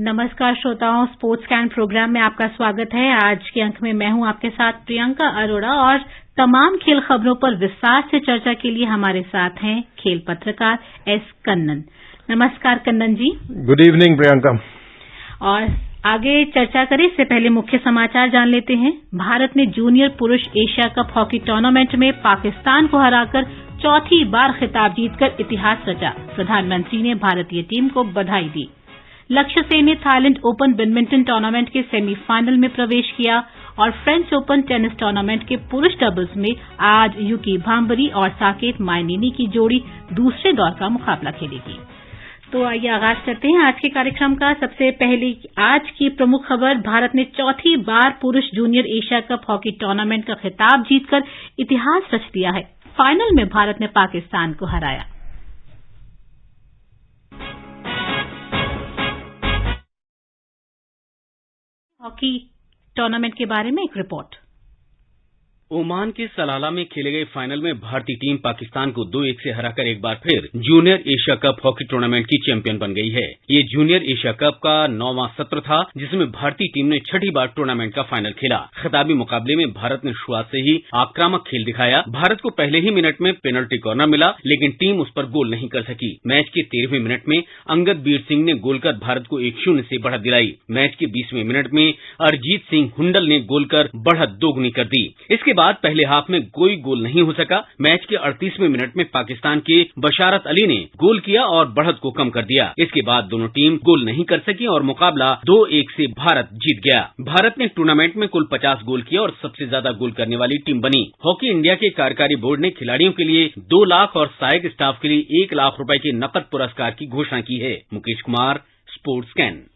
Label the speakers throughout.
Speaker 1: नमस्कार श्रोताओं, sports can programme में आपका स्वागत है। आज के अंक में मैं हूं आपके साथ प्रियंका अरोड़ा और तमाम खेल खबरों पर विस्तार से चर्चा के लिए हमारे साथ हैं खेल पत्रकार एस कन्नन। नमस्कार कन्नन जी।
Speaker 2: Good evening Priyanka.
Speaker 1: और आगे चर्चा करें इससे पहले मुख्य समाचार जान लेते हैं। भारत ने जूनियर पुरुष एशिया कप हॉकी टूर्नामेंट में पाकिस्तान को हराकर चौथी बार खिताब जीतकर इतिहास रचा। प्रधानमंत्री ने भारतीय टीम को बधाई दी। लक्ष्य सेन ने थाईलैंड ओपन बैडमिंटन टूर्नामेंट के सेमीफाइनल में प्रवेश किया और फ्रेंच ओपन टेनिस टूर्नामेंट के पुरुष डबल्स में आज युकी भांबरी और साकेत माइनेनी की जोड़ी दूसरे दौर का मुकाबला खेलेगी। तो आइए आगाज करते हैं आज के कार्यक्रम का। सबसे पहले आज की प्रमुख खबर, भारत ने चौथी बार पुरुष junior Asia cup hockey tournament का खिताब जीतकर इतिहास रच दिया है। फाइनल में भारत ने पाकिस्तान को हराया। हॉकी टूर्नामेंट के बारे में एक रिपोर्ट।
Speaker 3: ओमान के सलाला में खेले गए फाइनल में भारतीय टीम पाकिस्तान को 2-1 से हराकर एक बार फिर junior Asia cup hockey tournament की चैंपियन बन गई है। ये जूनियर एशिया कप का 9वां सत्र था जिसमें भारतीय टीम ने छठी बार टूर्नामेंट का फाइनल खेला। खिताबी मुकाबले में भारत ने शुरुआत से ही आक्रामक खेल दिखाया। भारत को पहले ही मिनट में पेनल्टी कॉर्नर मिला लेकिन टीम उस पर गोल नहीं कर सकी। मैच के 13वें मिनट में अंगद बीर सिंह ने गोल कर भारत को 1-0 से बढ़त दिलाई। मैच के 20वें मिनट में अरिजीत सिंह हुंडल ने गोल कर बढ़त दोगुनी कर दी। इसके बाद पहले हाफ में कोई गोल नहीं हो सका। मैच के 38वें मिनट में पाकिस्तान के बशारत अली ने गोल किया और बढ़त को कम कर दिया। इसके बाद दोनों टीम गोल नहीं कर सकी और मुकाबला 2-1 से भारत जीत गया। भारत ने टूर्नामेंट में कुल 50 गोल किया और सबसे ज्यादा गोल करने वाली टीम बनी। हॉकी इंडिया के कार्यकारी बोर्ड ने खिलाड़ियों के लिए 2 लाख और सहायक स्टाफ के लिए 1 लाख रुपए के नकद पुरस्कार की घोषणा की है। Mukesh Kumar, sports can.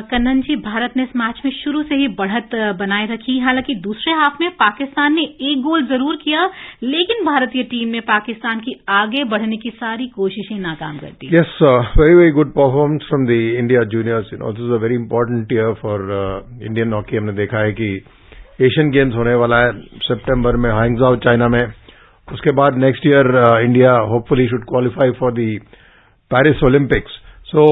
Speaker 1: कन्नन जी, भारत ने इस मैच में शुरू से ही बढ़त बनाए रखी। हालांकि दूसरे हाफ में पाकिस्तान ने एक गोल जरूर किया लेकिन भारतीय टीम ने पाकिस्तान की आगे बढ़ने की सारी कोशिशें नाकाम कर दी।
Speaker 2: Yes, very very good performance from the India juniors. This is a very important year for Indian hockey. हमने देखा है कि एशियन गेम्स होने वाला है सितंबर में हांगझाओ चाइना में। उसके बाद next year India hopefully should qualify for the Paris Olympics. So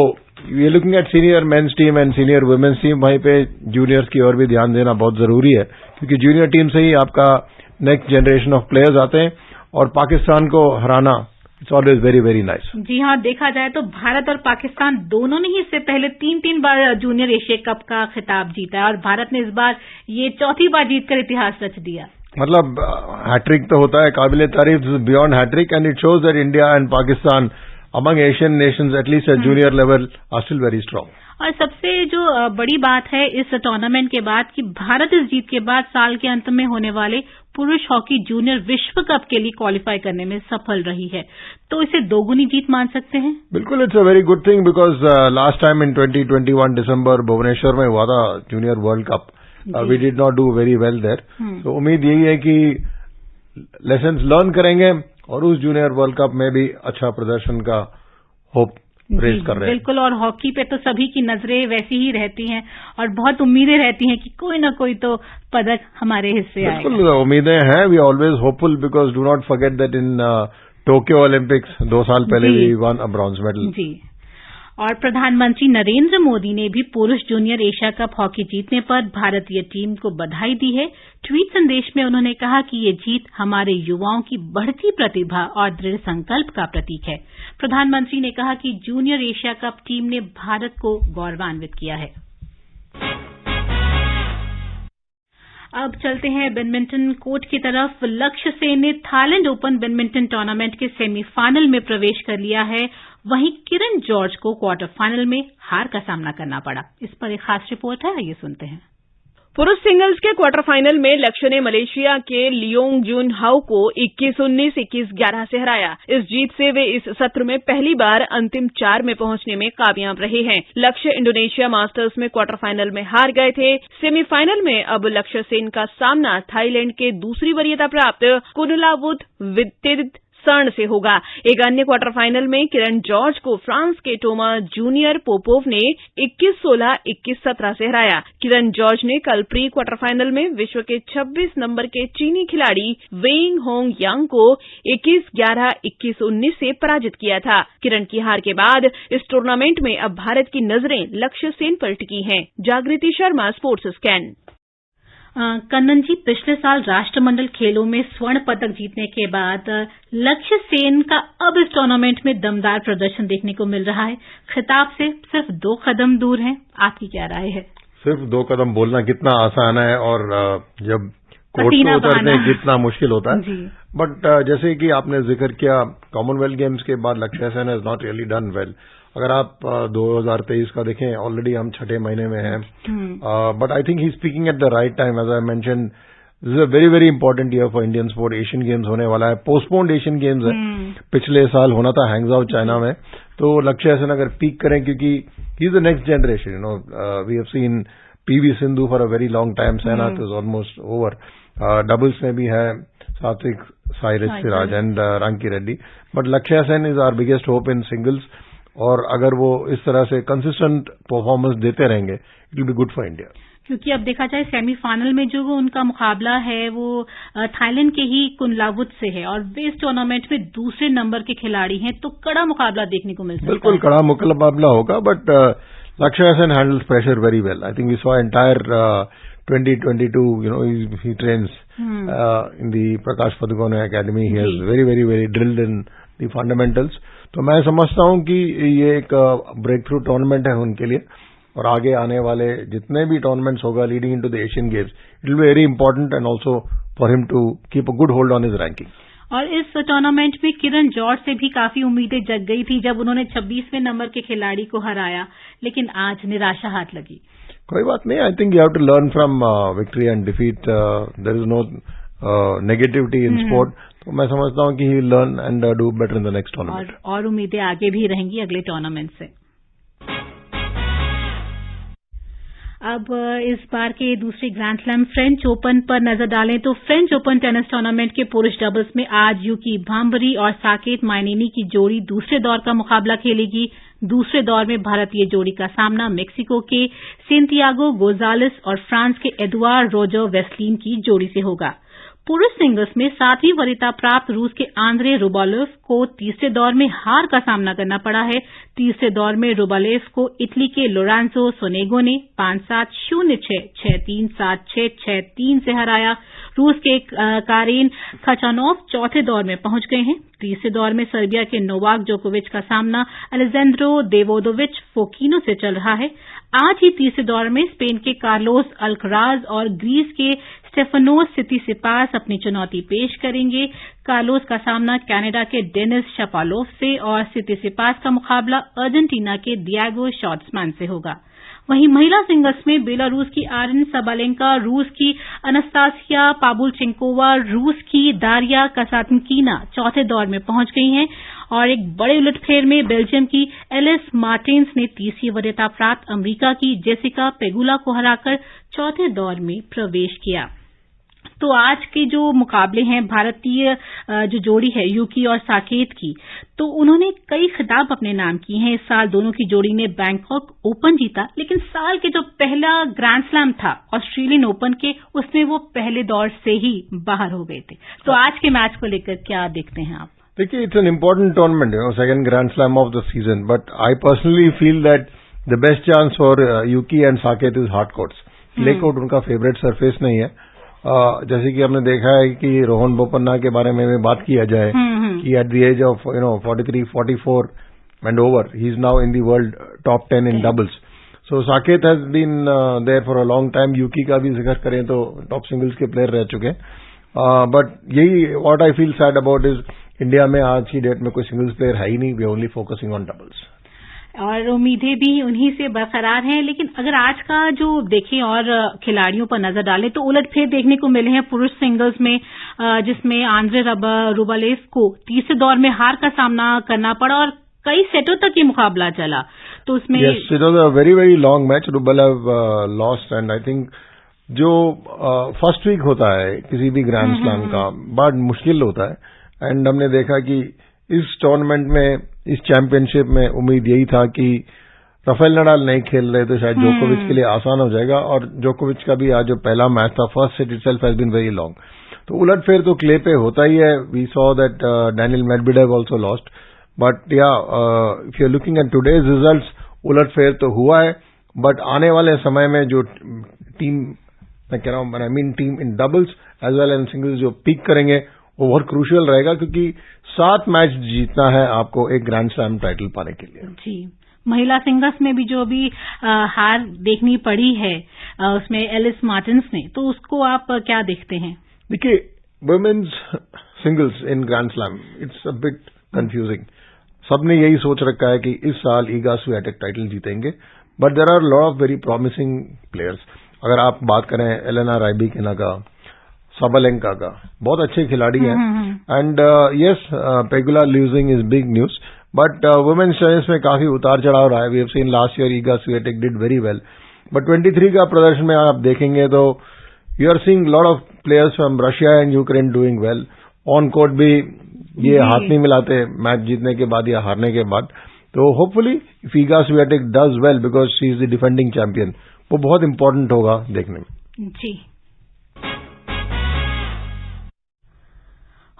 Speaker 2: we are looking at senior men's team and senior women's team. वहीं पे जूनियर्स की ओर भी ध्यान देना बहुत जरूरी है क्योंकि जूनियर टीम से ही आपका नेक्स्ट जनरेशन ऑफ प्लेयर्स आते हैं और पाकिस्तान को हराना it's always very very nice.
Speaker 1: जी हाँ, देखा जाए तो भारत और पाकिस्तान दोनों ने ही इससे पहले 3-3 बार जूनियर एशिया कप का खिताब जीता है और भारत ने इस बार ये चौथी बार जीतकर इतिहास रच दिया।
Speaker 2: मतलब हैट्रिक तो होता है, काबिले तारीफ, beyond hat-trick, and it shows that India and Pakistan among Asian nations at least at junior level are still very strong।
Speaker 1: और सबसे जो बड़ी बात है इस टूर्नामेंट के बाद कि भारत इस जीत के बाद साल के अंत में होने वाले पुरुष हॉकी जूनियर विश्व कप के लिए क्वालिफाई करने में सफल रही है। तो इसे दोगुनी जीत मान सकते हैं।
Speaker 2: बिल्कुल, it's a very good thing because last time in 2021 दिसंबर भुवनेश्वर में हुआ था junior world cup. We did not do very well there. तो उम्मीद यही है कि लेसन्स लर्न करेंगे और उस जूनियर वर्ल्ड कप में भी अच्छा प्रदर्शन का होप रेज कर रहे हैं।
Speaker 1: बिल्कुल, और हॉकी पे तो सभी की नजरें वैसी ही रहती हैं और बहुत उम्मीदें रहती हैं कि कोई ना कोई तो पदक हमारे हिस्से आएगा।
Speaker 2: बिल्कुल उम्मीदें हैं। We always hopeful because do not forget that in Tokyo Olympics 2 साल पहले we won a bronze medal.
Speaker 1: जी। और प्रधानमंत्री नरेंद्र मोदी ने भी पुरुष जूनियर एशिया कप हॉकी जीतने पर भारतीय टीम को बधाई दी है। ट्वीट संदेश में उन्होंने कहा कि ये जीत हमारे युवाओं की बढ़ती प्रतिभा और दृढ़ संकल्प का प्रतीक है। प्रधानमंत्री ने कहा कि जूनियर एशिया कप टीम ने भारत को गौरवान्वित किया है। अब चलते हैं बैडमिंटन कोर्ट की तरफ। लक्ष्य सेन ने थाईलैंड ओपन बैडमिंटन टूर्नामेंट के सेमीफाइनल में प्रवेश कर लिया है। वहीं किरण जॉर्ज को क्वार्टर फाइनल में हार का सामना करना पड़ा। इस पर एक खास रिपोर्ट है, आइए सुनते हैं।
Speaker 4: पुरुष सिंगल्स के क्वार्टर फाइनल में लक्ष्य ने मलेशिया के लियोंग जुन हाउ को 21-19, 21-11 से हराया। इस जीत से वे इस सत्र में पहली बार अंतिम 4 में पहुंचने में कामयाब रहे हैं। लक्ष्य इंडोनेशिया मास्टर्स में क्वार्टर फाइनल में हार गए थे। सेमीफाइनल में अब लक्ष्य सेन का सामना थाईलैंड के दूसरी वरीयता प्राप्त कुनलावुत वित्तिद सर्ण से होगा। एक अन्य क्वार्टर फाइनल में किरण जॉर्ज को फ्रांस के टोमा जूनियर पोपोव ने 21-16, 21-17 से हराया। किरण जॉर्ज ने कल प्री क्वार्टर फाइनल में विश्व के 26 नंबर के चीनी खिलाड़ी वेइंग होंग यांग को 21-11, 21-19 से पराजित किया था। किरण की हार के बाद इस टूर्नामेंट में अब भारत की नजरें लक्ष्य सेन पर टिकी हैं। जागृति शर्मा, स्पोर्ट्स स्कैन।
Speaker 1: कन्नन जी, पिछले साल राष्ट्रमंडल खेलों में स्वर्ण पदक जीतने के बाद लक्ष्य सेन का अब इस टूर्नामेंट में दमदार प्रदर्शन देखने को मिल रहा है। खिताब से सिर्फ 2 कदम दूर हैं। आपकी क्या राय है?
Speaker 2: सिर्फ 2 कदम बोलना कितना आसान है और जब कोर्ट पे उतरने कितना मुश्किल होता है। बट जैसे कि आपने जिक्र किया, कॉमनवेल्थ गेम्स के बाद लक्ष्य Sen has not really done well. अगर आप 2023 का देखें, ऑलरेडी हम 6ठे महीने में हैं, but I think he speaking at the right time. As I mention, this is a very very important year for Indian sport. Asian games होने वाला है, पोस्टपोन्ड एशियन गेम्स है। पिछले साल होना था हैंगजाओ चाइना में, तो लक्ष्य सेन अगर पीक करें, क्योंकि he is the next generation, you know, we have seen PV Sindhu for a very long time, सहनाग इज ऑलमोस्ट ओवर, डबल्स में भी है Satwik Sairaj Siraj and Ranki Reddy, but Lakshya Sen is our biggest hope in singles. और अगर वो इस तरह से कंसिस्टेंट परफॉर्मेंस देते रहेंगे, it will be good for India.
Speaker 1: क्योंकि अब देखा जाए सेमीफाइनल में जो उनका मुकाबला है वो थाईलैंड के ही कुनलावुत से है और वे इस टूर्नामेंट में दूसरे नंबर के खिलाड़ी हैं, तो कड़ा मुकाबला देखने को मिल सकता है।
Speaker 2: बिल्कुल कड़ा मुकाबला होगा, but Lakshya Sen handles pressure very well. I think we saw entire 2022, you know, he trains in the Prakash Padukone Academy. He has very, very, very drilled in the fundamentals. तो मैं समझता हूं कि ये एक ब्रेक थ्रू टूर्नामेंट है उनके लिए, और आगे आने वाले जितने भी टूर्नामेंट्स होगा leading into the Asian games, it will be very important and also for him to keep a good hold on his ranking.
Speaker 1: और इस टूर्नामेंट में किरण जॉर्ज से भी काफी उम्मीदें जग गई थी जब उन्होंने 26वें नंबर के खिलाड़ी को हराया, लेकिन आज निराशा हाथ लगी।
Speaker 2: कोई बात नहीं, I think you have to learn from victory and defeat. There is no negativity in sport. तो मैं समझता हूं कि he will learn and do better in the next tournament.
Speaker 1: और उम्मीदें आगे भी रहेंगी अगले टूर्नामेंट से। अब इस बार के दूसरे ग्रैंड स्लैम फ्रेंच ओपन पर नजर डालें तो फ्रेंच ओपन टेनिस टूर्नामेंट के पुरुष डबल्स में आज यूकी भांबरी और साकेत माइनेनी की जोड़ी दूसरे दौर का मुकाबला खेलेगी। दूसरे दौर में भारतीय जोड़ी का सामना मेक्सिको के सेंटियागो गोजालेस और फ्रांस के एडुआर्ड रोजर वेस्लिन की जोड़ी से होगा। पुरुष सिंगल्स में 7वीं वरीयता प्राप्त रूस के आंद्रे रुबालेव को तीसरे दौर में हार का सामना करना पड़ा है। तीसरे दौर में रुबालेव को इटली के लोरेंजो सोनेगो ने 5-7, 0-6, 6-3, 7-6, 6-3 से हराया। रूस के कारेन खचानोव चौथे दौर में पहुंच गए हैं। तीसरे दौर में सर्बिया के नोवाक जोकोविच का सामना अलेजेंड्रो देवोदोविच फोकिनो से चल रहा है। आज ही तीसरे दौर में स्पेन के कार्लोस अल्कराज और ग्रीस के स्टेफानोस सितिसिपास अपनी चुनौती पेश करेंगे। कार्लोस का सामना कनाडा के डेनिस शापोवालोव से और सितिसिपास का मुकाबला अर्जेंटीना के डिएगो शॉर्ट्समैन से होगा। वहीं महिला सिंगल्स में बेलारूस की आर्यन सबालेंका, रूस की अनस्तासिया पाबुलचेंकोवा, रूस की दारिया कासातनकीना चौथे दौर में पहुंच गई हैं और एक बड़े उलटफेर में बेल्जियम की एलिस मार्टिन्स ने तीसरी वरीयता प्राप्त अमेरिका की जेसिका पेगुला को हराकर चौथे दौर में प्रवेश किया। तो आज के जो मुकाबले हैं भारतीय जो जोड़ी है यूकी और साकेत की, तो उन्होंने कई खिताब अपने नाम किए हैं। इस साल दोनों की जोड़ी ने बैंकॉक ओपन जीता, लेकिन साल के जो पहला ग्रैंड स्लैम था ऑस्ट्रेलियन ओपन के, उसमें वो पहले दौर से ही बाहर हो गए थे। तो आज के मैच को लेकर क्या देखते हैं आप?
Speaker 2: देखिए, it's an important tournament, you know, second grand slam of the season, but I personally feel that the best chance for Yuki and Saket is hard courts. Clay court उनका फेवरेट सरफेस नहीं है। जैसे कि हमने देखा है कि रोहन बोपन्ना के बारे में बात किया जाए कि at the age of 43, 44 and over, he is now in the world top 10 in doubles. So Saket has been there for a long time. Yuki का भी जिक्र करें तो टॉप सिंगल्स के प्लेयर रह चुके हैं। बट यही what I feel sad about is India में आज की डेट में कोई सिंगल्स प्लेयर है ही नहीं। We are only focusing on doubles
Speaker 1: और उम्मीदें भी उन्हीं से बरकरार हैं। लेकिन अगर आज का जो देखें और खिलाड़ियों पर नजर डालें तो उलटफेर देखने को मिले हैं पुरुष सिंगल्स में, जिसमें आंद्रे रुबालेव को तीसरे दौर में हार का सामना करना पड़ा और कई सेटों तक ये मुकाबला चला। तो उसमें
Speaker 2: it was a very very long match. Rublev lost and I think जो फर्स्ट वीक होता है किसी भी ग्रैंड स्लैम का बड़ा मुश्किल होता है। एंड हमने देखा कि इस टूर्नामेंट में, इस चैंपियनशिप में उम्मीद यही था कि राफेल नडाल नहीं खेल रहे तो शायद जोकोविच के लिए आसान हो जाएगा, और जोकोविच का भी आज जो पहला मैच था, first set itself has been very long, तो उलटफेर तो क्ले पे होता ही है. We saw that Daniil Medvedev also lost, but yeah if you are looking at today's results, उलटफेर तो हुआ है. बट आने वाले समय में जो टीम, मैं कह रहा हूं, I mean team in doubles as well and singles जो पीक करेंगे वो बहुत क्रूशियल रहेगा, क्योंकि 7 मैच जीतना है आपको एक ग्रैंड स्लैम टाइटल पाने के लिए.
Speaker 1: जी, महिला सिंगल्स में भी जो भी हार देखनी पड़ी है उसमें एलिस मार्टिन्स ने, तो उसको आप क्या देखते हैं?
Speaker 2: देखिए, women's singles in grand slam, it's a bit confusing. सबने यही सोच रखा है कि इस साल ईगा स्वियाटेक टाइटल जीतेंगे, but there are lot of very promising players. अगर आप बात करें एलेना राइबिकिना का, साबालेंका का, बहुत अच्छे खिलाड़ी हैं. And yes, Pegula losing is big news, but women's tennis में काफी उतार चढ़ाव रहा है. We have seen last year Iga Swiatek did very well, but 23 का प्रदर्शन में आप देखेंगे तो you are seeing lot of players from Russia and Ukraine doing well. On court भी ये हाथ नहीं मिलाते मैच जीतने के बाद या हारने के बाद. तो hopefully if Iga Swiatek does well, because she is the defending champion, वो बहुत इंपॉर्टेंट होगा देखने में.
Speaker 1: जी.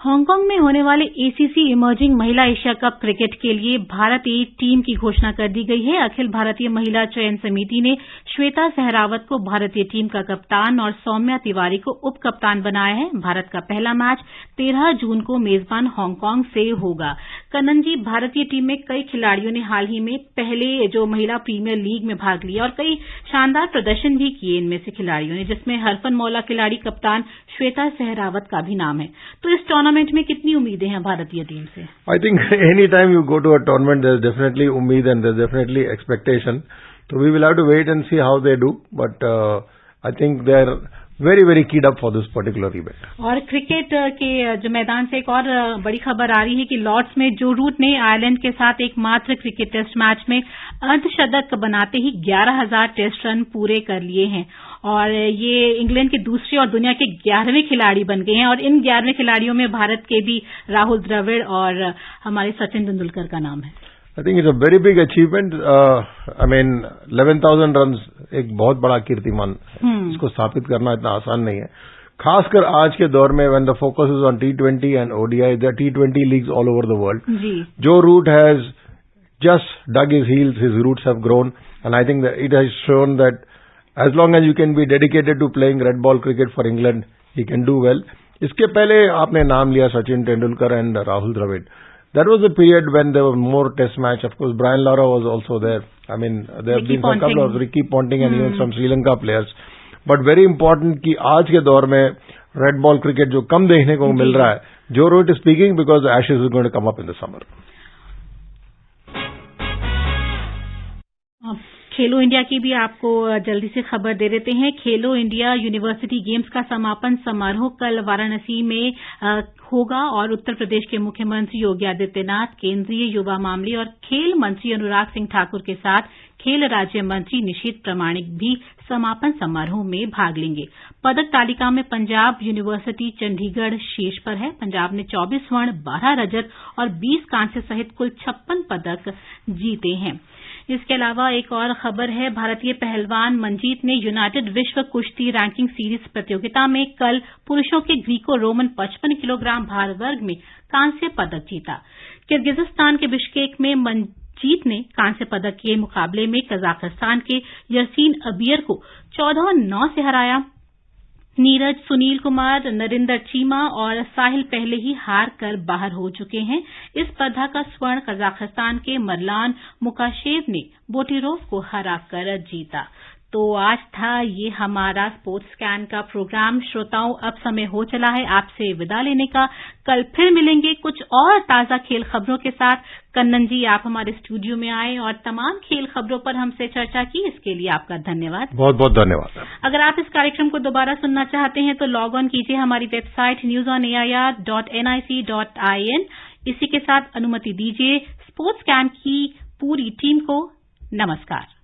Speaker 1: हांगकांग में होने वाले एसीसी इमर्जिंग महिला एशिया कप क्रिकेट के लिए भारत ए टीम की घोषणा कर दी गई है. अखिल भारतीय महिला चयन समिति ने श्वेता सहरावत को भारतीय टीम का कप्तान और सौम्या तिवारी को उप कप्तान बनाया है. भारत का पहला मैच 13 जून को मेजबान हांगकांग से होगा. कन्नन जी, भारतीय टीम में कई खिलाड़ियों ने हाल ही में पहले जो महिला प्रीमियर लीग में भाग लिया और कई शानदार प्रदर्शन भी किए इनमें से खिलाड़ियों ने, जिसमें हरफनमौला खिलाड़ी कप्तान श्वेता सहरावत का भी नाम है. तो इस टूर्नामेंट में कितनी उम्मीदें हैं भारतीय टीम से?
Speaker 2: I think any time you go to a tournament there is definitely उम्मीद and there is definitely expectation. तो we will have to wait and see how they do, but I think they are very very keyed up for this particular event.
Speaker 1: और cricket के जो मैदान से एक और बड़ी खबर आ रही है कि लॉर्ड्स में जो रूट ने आयरलैंड के साथ एकमात्र क्रिकेट टेस्ट मैच में अर्धशतक बनाते ही 11,000 टेस्ट रन पूरे कर लिए हैं, और ये इंग्लैंड के दूसरे और दुनिया के 11वें खिलाड़ी बन गए हैं. और इन 11वें खिलाड़ियों में भारत के भी राहुल द्रविड़ और हमारे सचिन तेंदुलकर का नाम है.
Speaker 2: I think it's a very big achievement. I mean 11,000 run एक बहुत बड़ा कीर्तिमान, इसको स्थापित करना इतना आसान नहीं है, खासकर आज के दौर में when the focus is on T20 and ODI, the T20 leagues all over the world. Joe Root has just dug his heels, his roots have grown, and I think it has shown that as long as you can be dedicated to playing red ball cricket for England, he can do well. इसके पहले आपने नाम लिया Sachin Tendulkar and Rahul Dravid. That was the period when there were more test match. Of course, Brian Lara was also there. I mean, there have been a couple of Ricky Ponting and even some Sri Lanka players. But very important कि आज के दौर में red ball cricket जो कम देखने को मिल रहा है, Joe Root is speaking because the Ashes is going to come up in the summer.
Speaker 1: Khelo India की भी आपको जल्दी से खबर दे देते हैं. खेलो इंडिया यूनिवर्सिटी गेम्स का समापन समारोह कल वाराणसी में होगा और उत्तर प्रदेश के मुख्यमंत्री योगी आदित्यनाथ, केंद्रीय युवा मामले और खेल मंत्री अनुराग सिंह ठाकुर के साथ खेल राज्य मंत्री निशीथ प्रामाणिक भी समापन समारोह में भाग लेंगे. पदक तालिका में पंजाब यूनिवर्सिटी चंडीगढ़ शीर्ष पर है. पंजाब ने 24 स्वर्ण, 12 रजत और 20 कांस्य सहित कुल 56 पदक जीते हैं. इसके अलावा एक और खबर है, भारतीय पहलवान मंजीत ने यूनाइटेड विश्व कुश्ती रैंकिंग सीरीज प्रतियोगिता में कल पुरुषों के ग्रीको रोमन 55 किलोग्राम भार वर्ग में कांस्य पदक जीता. किर्गिजिस्तान के बिश्केक में मंजीत ने कांस्य पदक के मुकाबले में कजाकिस्तान के यसीन अबियर को 14-9 से हराया. नीरज, सुनील कुमार, नरिंदर चीमा और साहिल पहले ही हार कर बाहर हो चुके हैं. इस स्पर्धा का स्वर्ण कजाकिस्तान के मरलान मुकाशेव ने बोटिरोव को हराकर जीता. तो आज था ये हमारा स्पोर्ट्स स्कैन का प्रोग्राम. श्रोताओं, अब समय हो चला है आपसे विदा लेने का. कल फिर मिलेंगे कुछ और ताजा खेल खबरों के साथ. कन्नन जी, आप हमारे स्टूडियो में आए और तमाम खेल खबरों पर हमसे चर्चा की, इसके लिए आपका धन्यवाद.
Speaker 2: बहुत बहुत धन्यवाद.
Speaker 1: अगर आप इस कार्यक्रम को दोबारा सुनना चाहते हैं तो लॉग ऑन कीजिए हमारी वेबसाइट newsonair.nic.in. इसी के साथ अनुमति दीजिए स्पोर्ट्स स्कैन की पूरी टीम को नमस्कार.